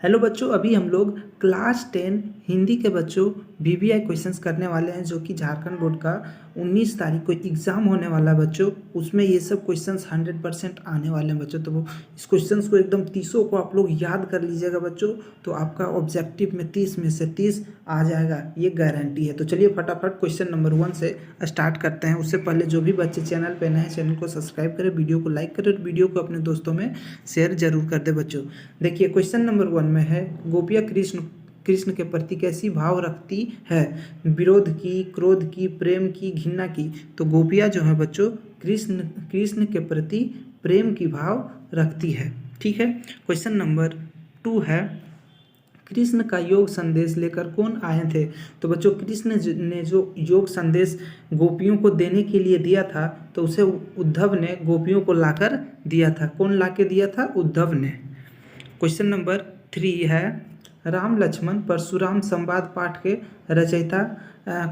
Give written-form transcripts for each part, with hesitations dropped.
Hello बच्चों, अभी हम लोग क्लास 10 हिंदी के बच्चों वीवीआई क्वेश्चंस करने वाले हैं, जो कि झारखंड बोर्ड का 19 तारीख को एग्ज़ाम होने वाला है बच्चों। उसमें ये सब क्वेश्चंस 100% आने वाले हैं बच्चों। तो वो इस क्वेश्चंस को एकदम 30 को आप लोग याद कर लीजिएगा बच्चों। तो आपका ऑब्जेक्टिव में 30 में से 30 आ जाएगा, ये गारंटी है। तो चलिए फटाफट क्वेश्चन नंबर 1 से स्टार्ट करते हैं। उससे पहले जो भी बच्चे चैनल पर नए हैं, चैनल को सब्सक्राइब करें, वीडियो को लाइक करें और वीडियो को अपने दोस्तों में शेयर जरूर कर दे बच्चों। देखिए क्वेश्चन नंबर 1 में है, गोपियाँ कृष्ण कृष्ण के प्रति कैसी भाव रखती है? विरोध की, क्रोध की, प्रेम की, घृणा की। तो गोपियाँ जो है बच्चों कृष्ण कृष्ण के प्रति प्रेम की भाव रखती है। ठीक है। क्वेश्चन नंबर 2 है, कृष्ण का योग संदेश लेकर कौन आए थे? तो बच्चों कृष्ण ने जो योग संदेश गोपियों को देने के लिए दिया था, तो उसे उद्धव ने गोपियों को लाकर दिया था। कौन लाके दिया था? उद्धव ने। क्वेश्चन नंबर 3 है, राम लक्ष्मण परशुराम संवाद पाठ के रचयिता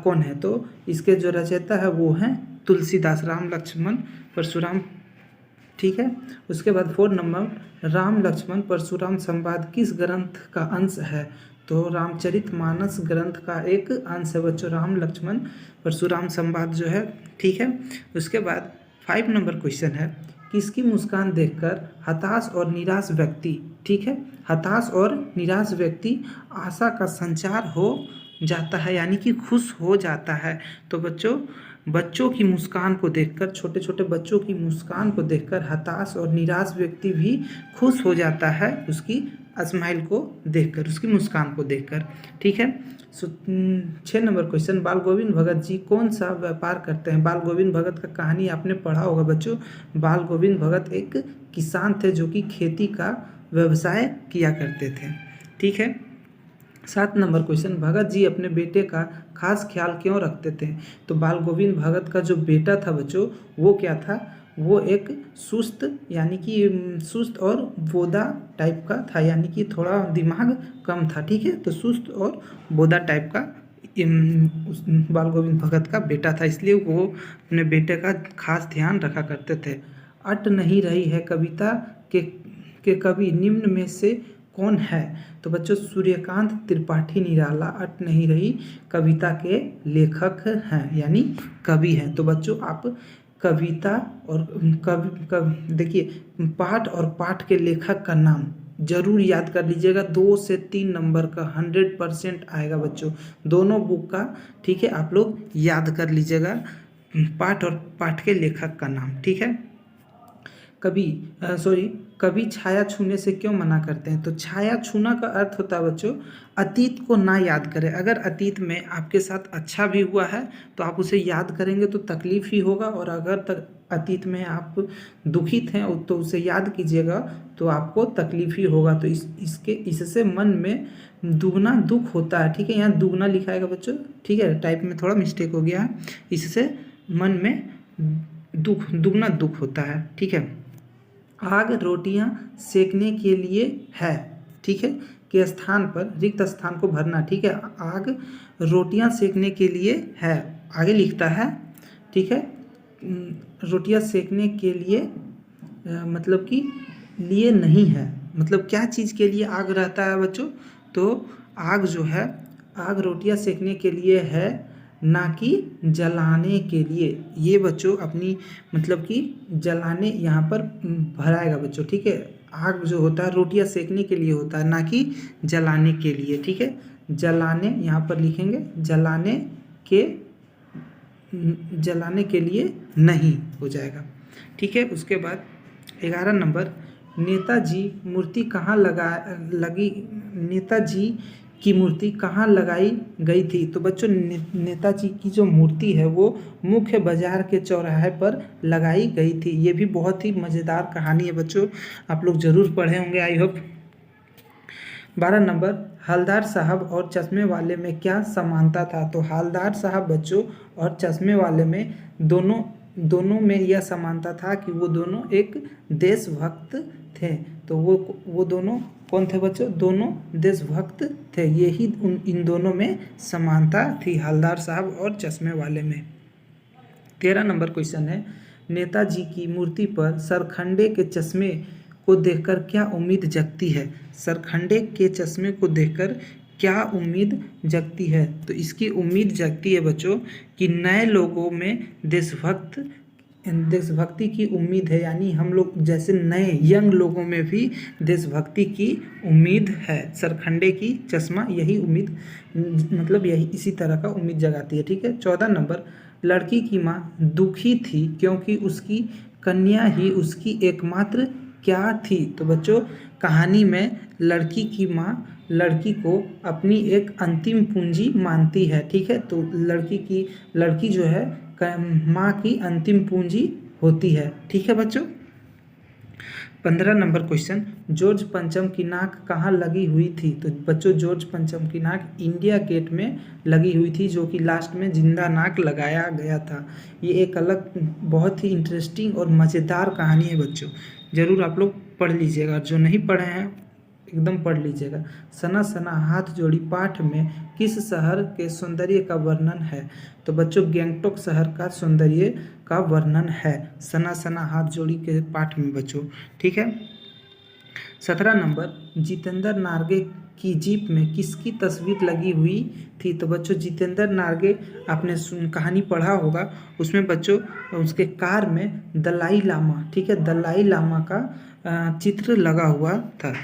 कौन है? तो इसके जो रचयिता है वो हैं तुलसीदास। राम लक्ष्मण परशुराम। ठीक है। उसके बाद 4 नंबर, राम लक्ष्मण परशुराम संवाद किस ग्रंथ का अंश है? तो रामचरितमानस ग्रंथ का एक अंश है बच्चों राम लक्ष्मण परशुराम संवाद जो है। ठीक है। उसके बाद 5 नंबर क्वेश्चन है, किसकी मुस्कान देखकर हताश और निराश व्यक्ति, ठीक है, हताश और निराश व्यक्ति आशा का संचार हो जाता है, यानी कि खुश हो जाता है? तो बच्चों की मुस्कान को देखकर, छोटे छोटे बच्चों की मुस्कान को देखकर हताश और निराश व्यक्ति भी खुश हो जाता है, उसकी स्माइल को देखकर, उसकी मुस्कान को देखकर। ठीक है। 6 नंबर क्वेश्चन, बाल गोविंद भगत जी कौन सा व्यापार करते हैं? बाल गोविंद भगत का कहानी आपने पढ़ा होगा बच्चों। बाल गोविंद भगत एक किसान थे जो कि खेती का व्यवसाय किया करते थे। ठीक है। 7 नंबर क्वेश्चन, भगत जी अपने बेटे का खास ख्याल क्यों रखते थे? तो बाल गोविंद भगत का जो बेटा था बच्चों, वो क्या था? वो एक सुस्त, यानी कि सुस्त और बोदा टाइप का था, यानी कि थोड़ा दिमाग कम था। ठीक है। तो सुस्त और बोदा टाइप का बाल गोविंद भगत का बेटा था, इसलिए वो अपने बेटे का खास ध्यान रखा करते थे। अट नहीं रही है कविता के कवि निम्न में से कौन है? तो बच्चों सूर्यकांत त्रिपाठी निराला अट नहीं रही कविता के लेखक हैं, यानी कवि हैं। तो बच्चों आप कविता और कवि देखिए, पाठ और पाठ के लेखक का नाम जरूर याद कर लीजिएगा। 2 से 3 नंबर का 100% आएगा बच्चों, दोनों बुक का। ठीक है। आप लोग याद कर लीजिएगा पाठ और पाठ के लेखक का नाम। ठीक है। कभी छाया छूने से क्यों मना करते हैं? तो छाया छूना का अर्थ होता है बच्चों, अतीत को ना याद करें। अगर अतीत में आपके साथ अच्छा भी हुआ है तो आप उसे याद करेंगे तो तकलीफ ही होगा, और अगर तक अतीत में आप दुखित हैं तो उसे याद कीजिएगा तो आपको तकलीफ ही होगा। तो इससे मन में दुगना दुख होता है। ठीक है। यहाँ दुगना लिखाएगा बच्चों। ठीक है, टाइप में थोड़ा मिस्टेक हो गया है। इससे मन में दुगना दुख होता है। ठीक है। आग रोटियां सेकने के लिए है, ठीक है, के स्थान पर रिक्त स्थान को भरना। ठीक है। आग रोटियां सेकने के लिए है, आगे लिखता है। ठीक है। रोटियां सेकने के लिए मतलब कि लिए नहीं है, मतलब क्या चीज़ के लिए आग रहता है बच्चों? तो आग जो है, आग रोटियां सेकने के लिए है, ना कि जलाने के लिए। ये बच्चों अपनी मतलब कि जलाने यहाँ पर भराएगा बच्चों। ठीक है। आग जो होता है रोटियां सेकने के लिए होता है, ना कि जलाने के लिए। ठीक है। जलाने यहाँ पर लिखेंगे, जलाने के लिए नहीं हो जाएगा। ठीक है। उसके बाद 11 नंबर, नेताजी मूर्ति कहाँ लगी नेताजी की मूर्ति कहाँ लगाई गई थी? तो बच्चों नेताजी की जो मूर्ति है वो मुख्य बाजार के चौराहे पर लगाई गई थी। ये भी बहुत ही मज़ेदार कहानी है बच्चों, आप लोग ज़रूर पढ़े होंगे, आई होप। 12 नंबर, हलदार साहब और चश्मे वाले में क्या समानता था? तो हलदार साहब बच्चों और चश्मे वाले में दोनों में यह समानता था कि वो दोनों एक देशभक्त थे। तो वो दोनों कौन थे बच्चों? दोनों देशभक्त थे। यही इन दोनों में समानता थी, हलदार साहब और चश्मे वाले में। 13 नंबर क्वेश्चन है, नेताजी की मूर्ति पर सरखंडे के चश्मे को देखकर क्या उम्मीद जगती है? सरखंडे के चश्मे को देखकर क्या उम्मीद जगती है? तो इसकी उम्मीद जगती है बच्चों कि नए लोगों में देशभक्ति की उम्मीद है, यानी हम लोग जैसे नए यंग लोगों में भी देशभक्ति की उम्मीद है। सरखंडे की चश्मा यही उम्मीद, मतलब यही इसी तरह का उम्मीद जगाती है। ठीक है। 14 नंबर, लड़की की माँ दुखी थी क्योंकि उसकी कन्या ही उसकी एकमात्र क्या थी? तो बच्चों कहानी में लड़की की माँ लड़की को अपनी एक अंतिम पूंजी मानती है। ठीक है। तो लड़की जो है माँ की अंतिम पूंजी होती है। ठीक है बच्चों। 15 नंबर क्वेश्चन, जॉर्ज पंचम की नाक कहाँ लगी हुई थी? तो बच्चों जॉर्ज पंचम की नाक इंडिया गेट में लगी हुई थी, जो कि लास्ट में जिंदा नाक लगाया गया था। ये एक अलग बहुत ही इंटरेस्टिंग और मज़ेदार कहानी है बच्चों, ज़रूर आप लोग पढ़ लीजिएगा। जो नहीं पढ़े हैं एकदम पढ़ लीजिएगा। सना सना हाथ जोड़ी पाठ में किस शहर के सौंदर्य का वर्णन है? तो बच्चों गैंगटॉक शहर का सौंदर्य का वर्णन है सना सना हाथ जोड़ी के पाठ में बच्चों। ठीक है। 17 नंबर, जितेंद्र नार्गे की जीप में किसकी तस्वीर लगी हुई थी? तो बच्चों जितेंद्र नार्गे, आपने कहानी पढ़ा होगा, उसमें बच्चों उसके कार में दलाई लामा, ठीक है, दलाई लामा का चित्र लगा हुआ था।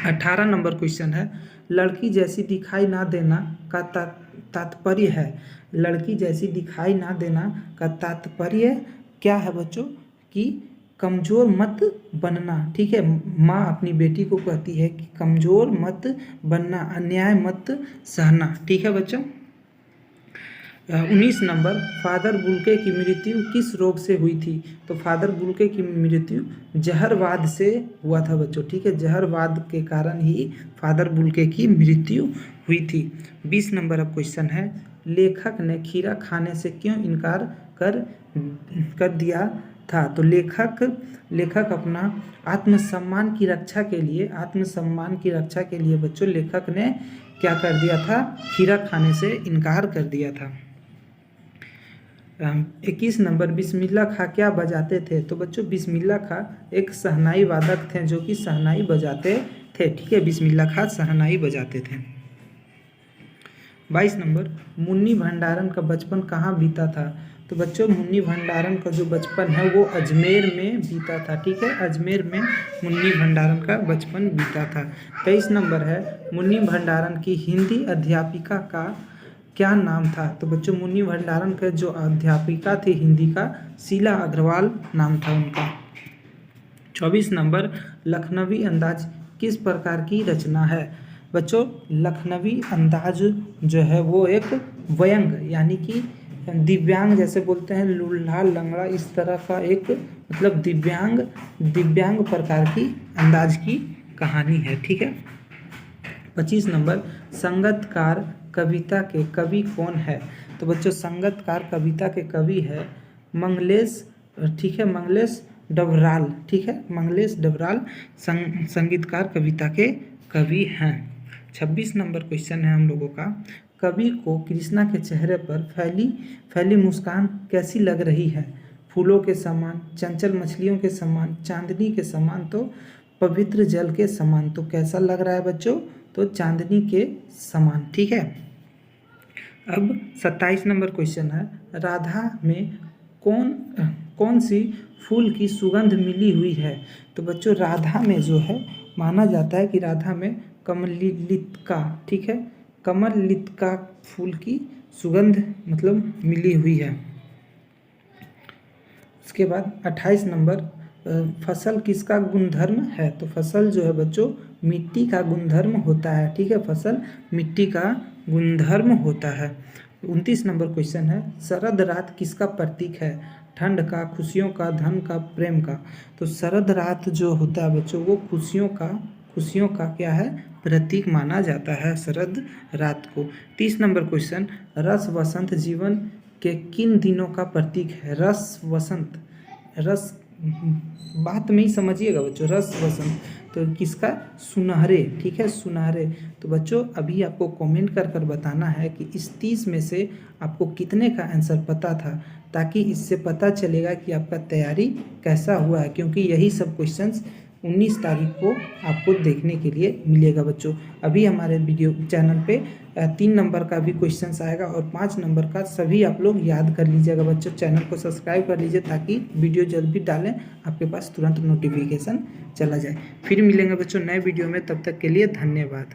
18 नंबर क्वेश्चन है, लड़की जैसी दिखाई ना देना का तात्पर्य है। लड़की जैसी दिखाई ना देना का तात्पर्य क्या है बच्चों? कि कमज़ोर मत बनना। ठीक है। माँ अपनी बेटी को कहती है कि कमज़ोर मत बनना, अन्याय मत सहना। ठीक है बच्चों। 19 नंबर, फादर बुल्के की मृत्यु किस रोग से हुई थी? तो फादर बुल्के की मृत्यु जहरवाद से हुआ था बच्चों। ठीक है। जहरवाद के कारण ही फादर बुल्के की मृत्यु हुई थी। 20 नंबर अब क्वेश्चन है, लेखक ने खीरा खाने से क्यों इनकार कर दिया था? तो लेखक अपना आत्मसम्मान की रक्षा के लिए बच्चों लेखक ने क्या कर दिया था? खीरा खाने से इनकार कर दिया था। 21 नंबर, बिस्मिल्लाह खां क्या बजाते थे? तो बच्चों बिस्मिल्लाह खां एक शहनाई वादक थे जो कि शहनाई बजाते थे। ठीक है। बिस्मिल्लाह खां शहनाई बजाते थे। 22 नंबर, मुन्नी भंडारण का बचपन कहाँ बीता था? तो बच्चों मुन्नी भंडारण का जो बचपन है वो अजमेर में बीता था। ठीक है। अजमेर में मुन्नी भंडारण का बचपन बीता था। 23 नंबर है, मुन्नी भंडारण की हिंदी अध्यापिका का क्या नाम था? तो बच्चों मुन्नी भंडारण का जो अध्यापिका थी हिंदी का, शीला अग्रवाल नाम था उनका। 24 नंबर, लखनवी अंदाज किस प्रकार की रचना है? बच्चों लखनवी अंदाज जो है वो एक व्यंग, यानी कि दिव्यांग, जैसे बोलते हैं लूल्हा लंगड़ा, इस तरह का एक मतलब दिव्यांग प्रकार की अंदाज की कहानी है। ठीक है। 25 नंबर, संगतकार कविता के कवि कौन है? तो बच्चों संगतकार कविता के कवि है मंगलेश। ठीक है। मंगलेश डबराल। ठीक है। मंगलेश डबराल संगीतकार कविता के कवि हैं। 26 नंबर क्वेश्चन है हम लोगों का, कवि को कृष्णा के चेहरे पर फैली मुस्कान कैसी लग रही है? फूलों के समान, चंचल मछलियों के समान, चांदनी के समान, तो पवित्र जल के समान। तो कैसा लग रहा है बच्चों? तो चांदनी के समान। ठीक है। अब 27 नंबर क्वेश्चन है, राधा में कौन सी फूल की सुगंध मिली हुई है? तो बच्चों राधा में जो है माना जाता है कि राधा में कमलिका, ठीक है, कमलिका फूल की सुगंध मतलब मिली हुई है। उसके बाद 28 नंबर, फसल किसका गुणधर्म है? तो फसल जो है बच्चों मिट्टी का गुणधर्म होता है। ठीक है। फसल मिट्टी का गुणधर्म होता है। 29 नंबर क्वेश्चन है, शरद रात किसका प्रतीक है? ठंड का, खुशियों का, धन का, प्रेम का। तो शरद रात जो होता है बच्चों वो खुशियों का क्या है? प्रतीक माना जाता है शरद रात को। 30 नंबर क्वेश्चन, रस वसंत जीवन के किन दिनों का प्रतीक है? रस वसंत, रस बात में ही समझिएगा बच्चों, रस वसंत। तो किसका, सुनहरे, ठीक है, सुनहरे। तो बच्चों अभी आपको कमेंट कर कर बताना है कि इस 30 में से आपको कितने का आंसर पता था, ताकि इससे पता चलेगा कि आपका तैयारी कैसा हुआ है, क्योंकि यही सब क्वेश्चंस 19 तारीख को आपको देखने के लिए मिलेगा बच्चों। अभी हमारे वीडियो चैनल पे 3 नंबर का भी क्वेश्चंस आएगा और 5 नंबर का, सभी आप लोग याद कर लीजिएगा बच्चों। चैनल को सब्सक्राइब कर लीजिए ताकि वीडियो जल्द भी डालें आपके पास तुरंत नोटिफिकेशन चला जाए। फिर मिलेंगे बच्चों नए वीडियो में, तब तक के लिए धन्यवाद।